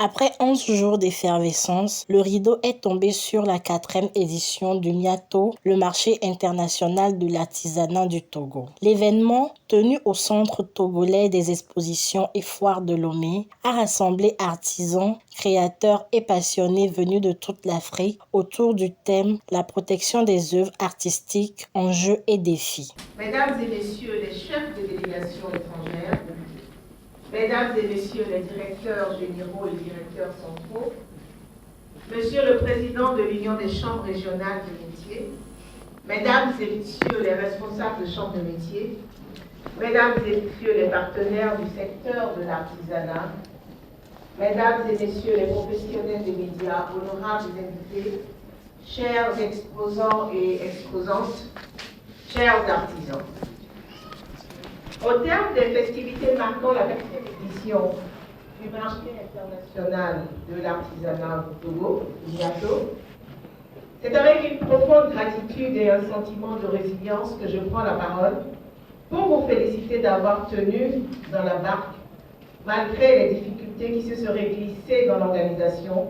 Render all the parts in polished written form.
Après 11 jours d'effervescence, le rideau est tombé sur la 4e édition du MIATO, le marché international de l'artisanat du Togo. L'événement, tenu au centre togolais des expositions et foires de Lomé, a rassemblé artisans, créateurs et passionnés venus de toute l'Afrique autour du thème « La protection des œuvres artistiques, enjeux et défis ». Mesdames et messieurs les chefs de délégation étrangères, Mesdames et Messieurs les directeurs généraux et directeurs centraux, Monsieur le Président de l'Union des chambres régionales de métiers, Mesdames et Messieurs les responsables de chambres de métiers, Mesdames et Messieurs les partenaires du secteur de l'artisanat, Mesdames et Messieurs les professionnels des médias, honorables invités, chers exposants et exposantes, chers artisans. Au terme des festivités marquant la 20e édition du marché international de l'artisanat au Togo, MIATO, c'est avec une profonde gratitude et un sentiment de résilience que je prends la parole pour vous féliciter d'avoir tenu dans la barque, malgré les difficultés qui se seraient glissées dans l'organisation,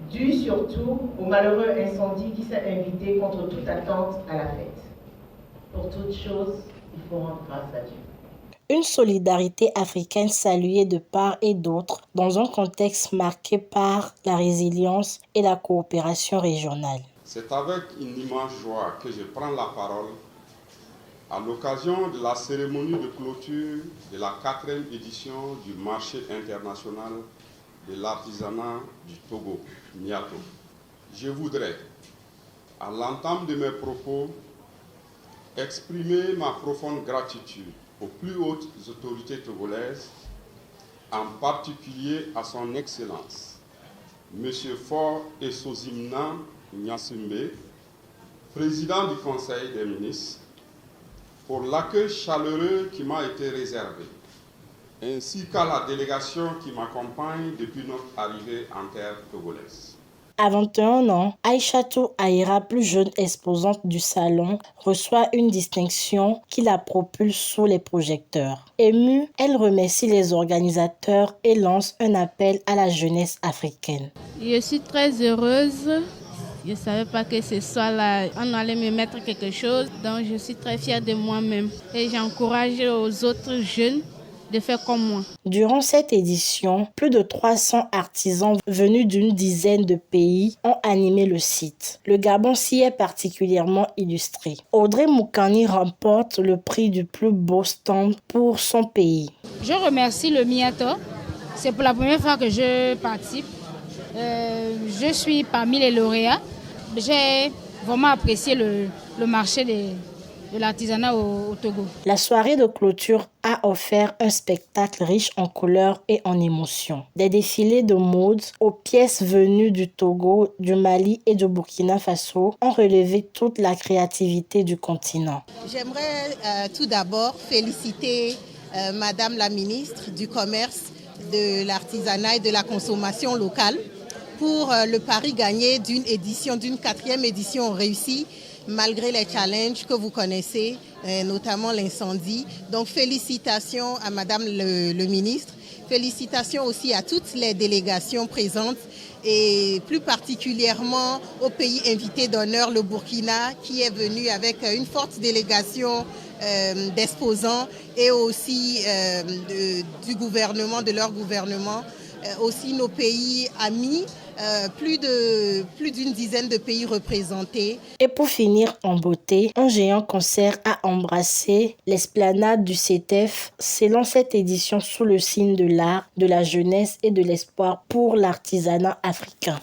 dues surtout au malheureux incendie qui s'est invité contre toute attente à la fête. Pour toute chose, il faut rendre grâce à Dieu. Une solidarité africaine saluée de part et d'autre dans un contexte marqué par la résilience et la coopération régionale. C'est avec une immense joie que je prends la parole à l'occasion de la cérémonie de clôture de la 4e édition du marché international de l'artisanat du Togo, MIATO. Je voudrais, à l'entame de mes propos, exprimer ma profonde gratitude aux plus hautes autorités togolaises, en particulier à son Excellence, M. Faure Essozimna Nyasumbe, président du Conseil des ministres, pour l'accueil chaleureux qui m'a été réservé, ainsi qu'à la délégation qui m'accompagne depuis notre arrivée en terre togolaise. À 21 ans, Aïchatou Aïra, plus jeune exposante du salon, reçoit une distinction qui la propulse sous les projecteurs. Émue, elle remercie les organisateurs et lance un appel à la jeunesse africaine. Je suis très heureuse. Je ne savais pas que ce soir-là, on allait me mettre quelque chose. Donc je suis très fière de moi-même. Et j'encourage aux autres jeunes de faire comme moi. Durant cette édition, plus de 300 artisans venus d'une dizaine de pays ont animé le site. Le Gabon s'y est particulièrement illustré. Audrey Moukani remporte le prix du plus beau stand pour son pays. Je remercie le MIATO. C'est pour la première fois que je participe. Je suis parmi les lauréats. J'ai vraiment apprécié le marché de l'artisanat au Togo. La soirée de clôture a offert un spectacle riche en couleurs et en émotions. Des défilés de mode aux pièces venues du Togo, du Mali et du Burkina Faso ont relevé toute la créativité du continent. J'aimerais tout d'abord féliciter Madame la ministre du Commerce, de l'artisanat et de la consommation locale pour le pari gagné d'une 4e édition réussie, malgré les challenges que vous connaissez, notamment l'incendie. Donc félicitations à Madame le ministre, félicitations aussi à toutes les délégations présentes et plus particulièrement au pays invité d'honneur, le Burkina, qui est venu avec une forte délégation d'exposants et aussi du gouvernement, de leur gouvernement, aussi nos pays amis. Plus d'une dizaine de pays représentés. Et pour finir en beauté, un géant concert a embrassé l'esplanade du CETEF, selon cette édition sous le signe de l'art, de la jeunesse et de l'espoir pour l'artisanat africain.